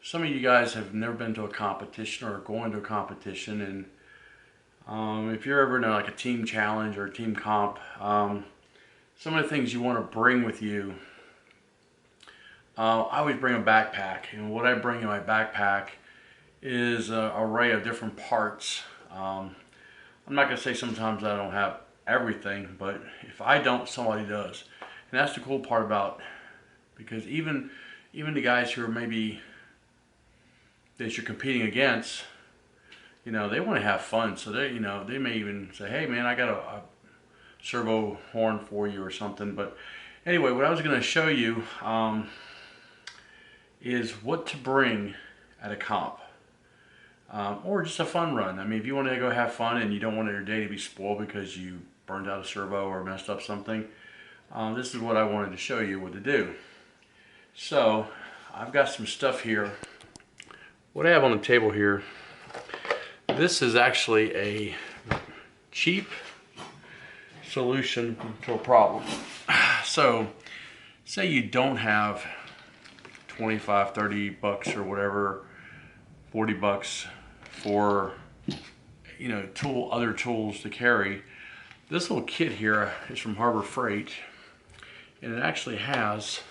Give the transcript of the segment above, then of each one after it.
some of you guys have never been to a competition or going to a competition, and if you're ever in like a team challenge or a team comp, some of the things you want to bring with you, I always bring a backpack, and what I bring in my backpack is an array of different parts. I'm not going to say sometimes I don't have everything, but if I don't, somebody does. And that's the cool part about, because even the guys who are maybe that you're competing against, they want to have fun. So they may even say, hey man, I got a servo horn for you or something. But anyway, what I was going to show you is what to bring at a comp. Or just a fun run. I mean, if you want to go have fun and you don't want your day to be spoiled because you burned out a servo or messed up something, this is what I wanted to show you what to do. So, I've got some stuff here. What I have on the table here, this is actually a cheap solution to a problem. So, say you don't have 25, 30 bucks or whatever, 40 bucks for other tools to carry. This little kit here is from Harbor Freight, and it actually has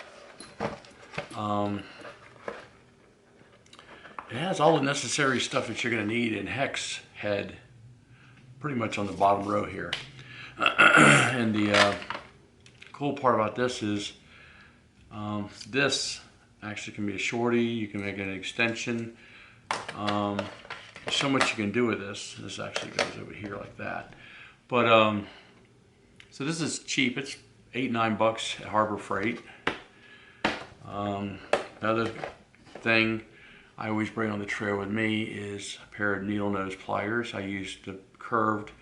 all the necessary stuff that you're going to need in hex head, pretty much on the bottom row here. And the cool part about this is this actually can be a shorty. You can make it an extension. There's so much you can do with this. This actually goes over here like that. But so this is cheap. It's $8, $9 at Harbor Freight. Another thing I always bring on the trail with me is a pair of Needlenose Pliers. I use the curved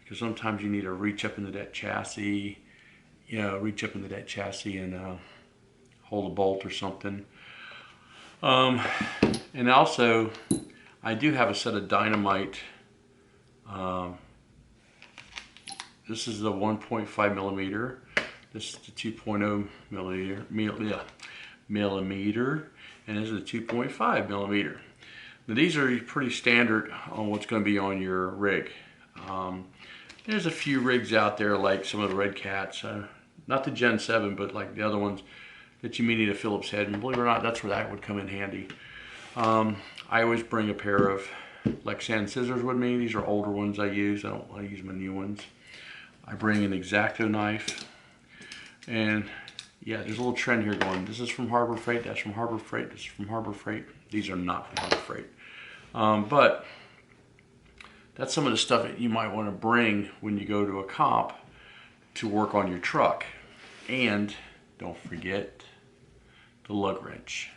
because sometimes you need to reach up into that chassis, and hold a bolt or something. And also, I do have a set of dynamite. This is the 1.5 millimeter. This is the 2.0 millimeter, and this is the 2.5 millimeter. Now these are pretty standard on what's going to be on your rig. There's a few rigs out there like some of the Red Cats, not the Gen 7, but like the other ones that you may need a Phillips head, and believe it or not, that's where that would come in handy. I always bring a pair of Lexan Scissors with me. These are older ones I use. I don't want to use my new ones. I bring an X-Acto knife, and yeah, there's a little trend here going, this is from Harbor Freight, that's from Harbor Freight, this is from Harbor Freight. These are not from Harbor Freight. But that's some of the stuff that you might want to bring when you go to a comp to work on your truck. And don't forget the lug wrench.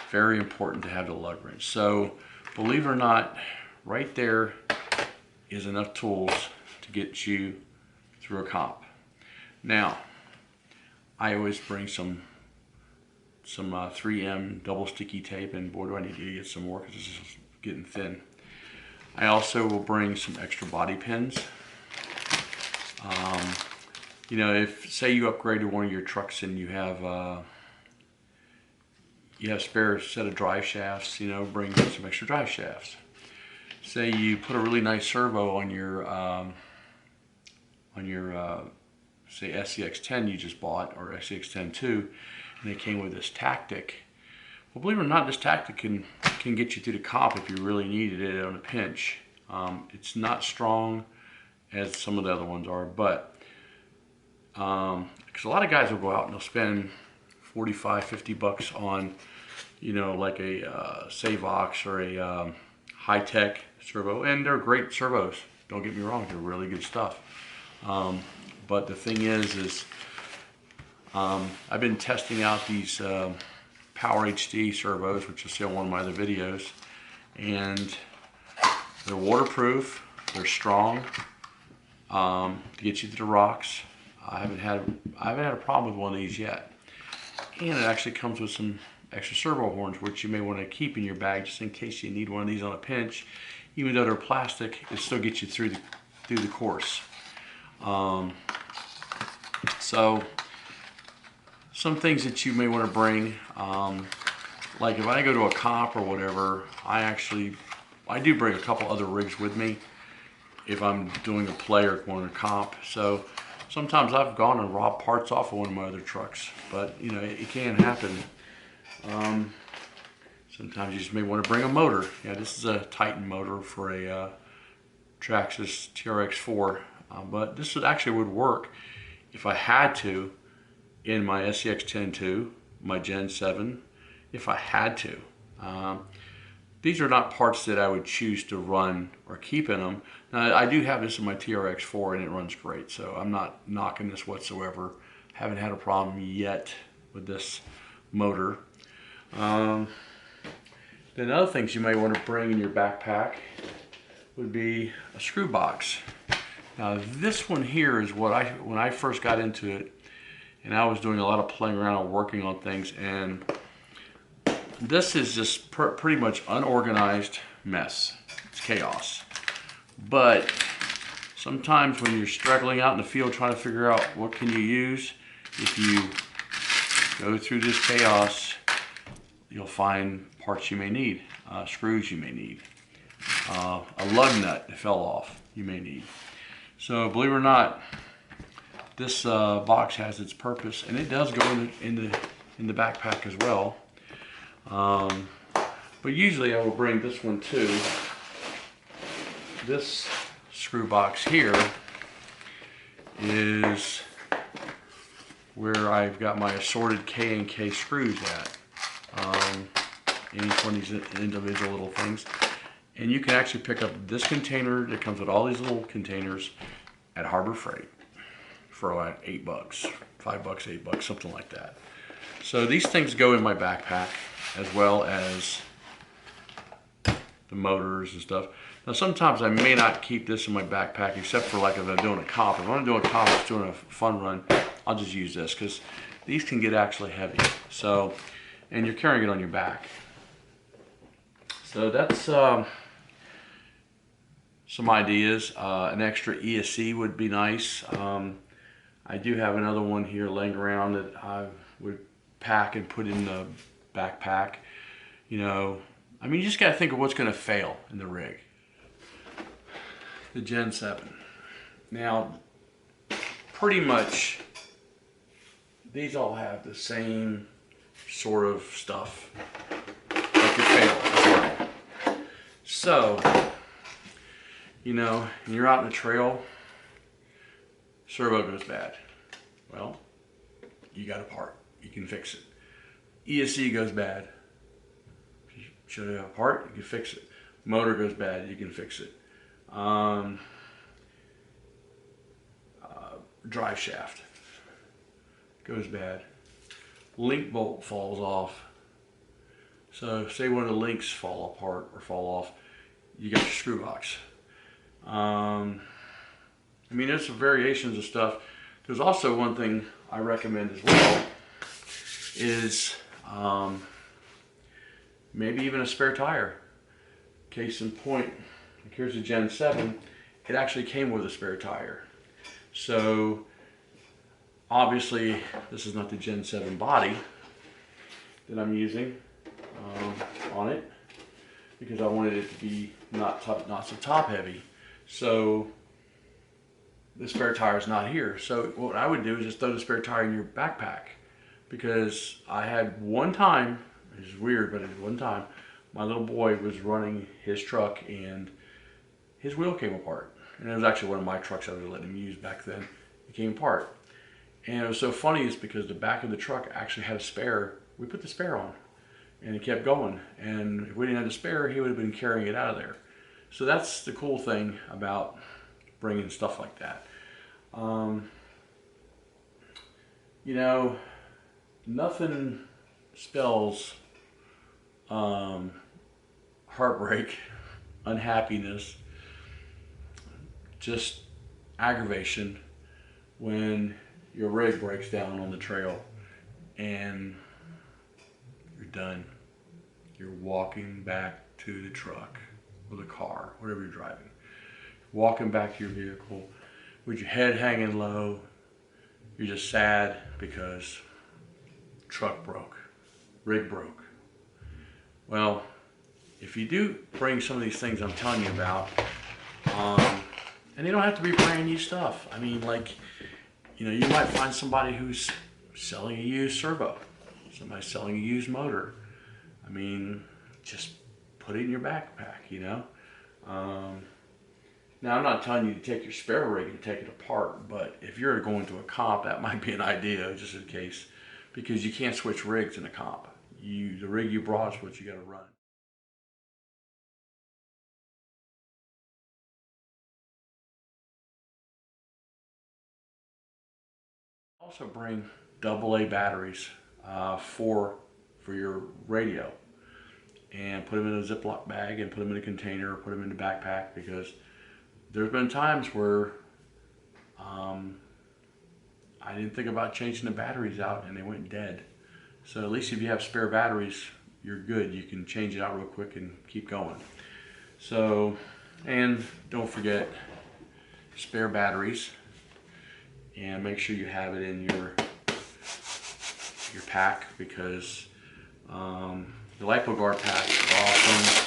Very important to have the lug wrench. So believe it or not, right there is enough tools to get you through a comp. Now, I always bring some 3M double sticky tape, and boy do I need to get some more because this is getting thin. I also will bring some extra bobby pins. If say you upgraded one of your trucks and you have spare set of drive shafts, bring some extra drive shafts. Say you put a really nice servo on your say SCX10 you just bought, or SCX10-2, and it came with this tactic. Well, believe it or not, this tactic can get you through the comp if you really needed it on a pinch. It's not strong as some of the other ones are, but because a lot of guys will go out and they'll spend 45, 50 bucks on, like a Savox or a high-tech servo, and they're great servos. Don't get me wrong, they're really good stuff. But the thing is I've been testing out these Power HD servos, which you'll see on one of my other videos, and they're waterproof, they're strong to get you through the rocks. I haven't had a problem with one of these yet, and it actually comes with some extra servo horns, which you may want to keep in your bag just in case you need one of these on a pinch. Even though they're plastic, it still gets you through the course. So some things that you may want to bring, like if I go to a comp or whatever, I do bring a couple other rigs with me if I'm doing a play or going to comp. So sometimes I've gone and robbed parts off of one of my other trucks, but you know, it can happen. Sometimes you just may want to bring a motor. Yeah, this is a Titan motor for a Traxxas TRX4, but this actually would work if I had to in my SCX-10-2, my Gen 7, if I had to. These are not parts that I would choose to run or keep in them. Now, I do have this in my TRX4 and it runs great, so I'm not knocking this whatsoever. Haven't had a problem yet with this motor. Then other things you may want to bring in your backpack would be a screw box. Now this one here is what when I first got into it, and I was doing a lot of playing around and working on things, and this is just pretty much unorganized mess. It's chaos. But sometimes when you're struggling out in the field trying to figure out what can you use, if you go through this chaos, you'll find parts you may need, screws you may need, a lug nut that fell off you may need. So believe it or not, this box has its purpose, and it does go in the backpack as well. But usually I will bring this one too. This screw box here is where I've got my assorted K&K screws at. Each one of these individual little things. And you can actually pick up this container that comes with all these little containers at Harbor Freight for like $8, $5, $8, something like that. So these things go in my backpack as well as the motors and stuff. Now sometimes I may not keep this in my backpack except for like if I'm doing a comp. If I'm doing a comp, just doing a fun run, I'll just use this because these can get actually heavy. So, and you're carrying it on your back. So that's some ideas. An extra ESC would be nice. I do have another one here laying around that I would pack and put in the backpack. You know, I mean, you just got to think of what's going to fail in the rig. The Gen 7. Now, pretty much, these all have the same sort of stuff that could fail as well. So, you know, and you're out in the trail, servo goes bad. Well, you got a part. You can fix it. ESC goes bad. Should have a part, you can fix it. Motor goes bad, you can fix it. Drive shaft goes bad. Link bolt falls off. So say one of the links fall apart or fall off, you got your screw box. I mean, there's some variations of stuff. There's also one thing I recommend as well is maybe even a spare tire. Case in point, here's a Gen 7. It actually came with a spare tire. So obviously this is not the Gen 7 body that I'm using on it because I wanted it to be not so top heavy. So the spare tire is not here. So what I would do is just throw the spare tire in your backpack, because I had one time, it's weird, but at one time my little boy was running his truck and his wheel came apart. And it was actually one of my trucks I was letting him use back then. It came apart. And it was so funny is because the back of the truck actually had a spare. We put the spare on and it kept going. And if we didn't have the spare, he would have been carrying it out of there. So that's the cool thing about bringing stuff like that. You know, nothing spells heartbreak, unhappiness, just aggravation when your rig breaks down on the trail and you're done. You're walking back to the truck or the car, whatever you're driving. Walking back to your vehicle with your head hanging low. You're just sad because truck broke, rig broke. Well, if you do bring some of these things I'm telling you about, and they don't have to be brand new stuff. I mean, like, you know, you might find somebody who's selling a used servo, somebody selling a used motor. I mean, just put it in your backpack, you know. Now, I'm not telling you to take your spare rig and take it apart, but if you're going to a comp, that might be an idea, just in case, because you can't switch rigs in a comp. The rig you brought is what you got to run. Also bring AA batteries for your radio, and put them in a Ziploc bag and put them in a container or put them in a backpack, because there's been times where I didn't think about changing the batteries out and they went dead. So at least if you have spare batteries, you're good. You can change it out real quick and keep going. So, and don't forget spare batteries, and make sure you have it in your pack, because the LipoGuard packs are awesome,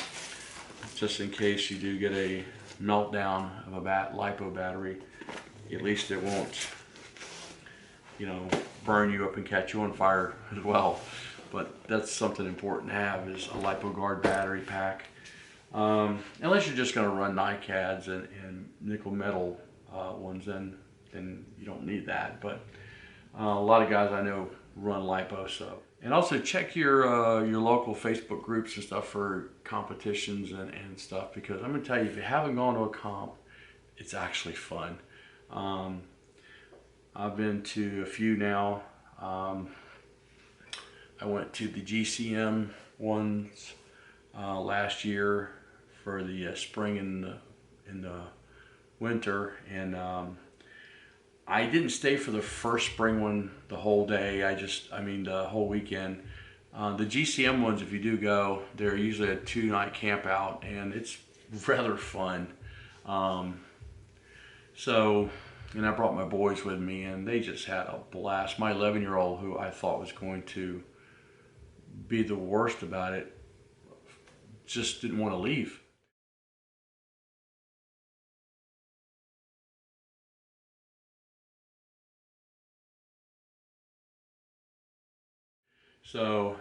just in case you do get a meltdown of a lipo battery. At least it won't, you know, burn you up and catch you on fire as well. But that's something important to have, is a LipoGuard battery pack. Unless you're just going to run NiCads and nickel metal ones, then you don't need that. But a lot of guys I know run lipo. So, and also check your local Facebook groups and stuff for competitions and stuff, because I'm gonna tell you, if you haven't gone to a comp, it's actually fun. I've been to a few now. I went to the GCM ones last year for the spring and the winter, and I didn't stay for the first spring one the whole day. I mean the whole weekend. The GCM ones, if you do go, they're usually a 2-night camp out, and it's rather fun. So, and I brought my boys with me, and they just had a blast. My 11-year-old, who I thought was going to be the worst about it, just didn't want to leave. So,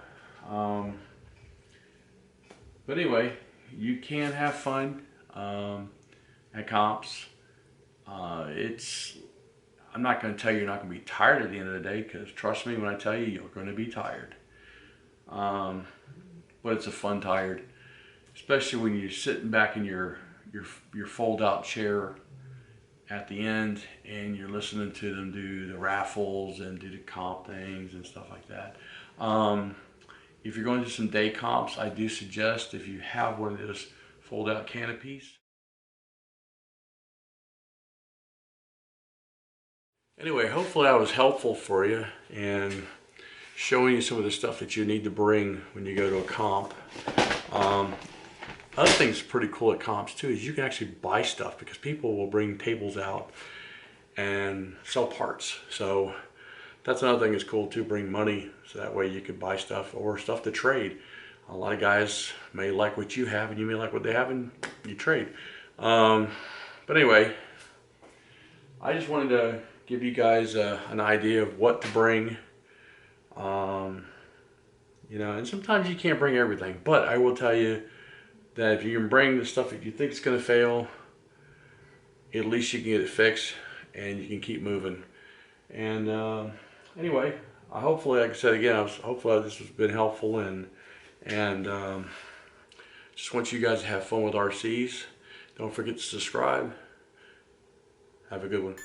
but anyway, you can have fun at comps. I'm not going to tell you you're not going to be tired at the end of the day, because trust me when I tell you, you're going to be tired. But it's a fun tired, especially when you're sitting back in your fold-out chair at the end, and you're listening to them do the raffles and do the comp things and stuff like that. If you're going to some day comps, I do suggest, if you have one of those fold-out canopies. Anyway, hopefully I was helpful for you and showing you some of the stuff that you need to bring when you go to a comp. Other thing that's pretty cool at comps too is you can actually buy stuff, because people will bring tables out and sell parts. So that's another thing that's cool too, bring money, so that way you could buy stuff or stuff to trade. A lot of guys may like what you have and you may like what they have, and you trade. But anyway, I just wanted to give you guys an idea of what to bring. You know, and sometimes you can't bring everything, but I will tell you that if you can bring the stuff that you think is going to fail, at least you can get it fixed and you can keep moving. And anyway, hopefully, like I said again, hopefully this has been helpful, and just want you guys to have fun with RCs. Don't forget to subscribe. Have a good one.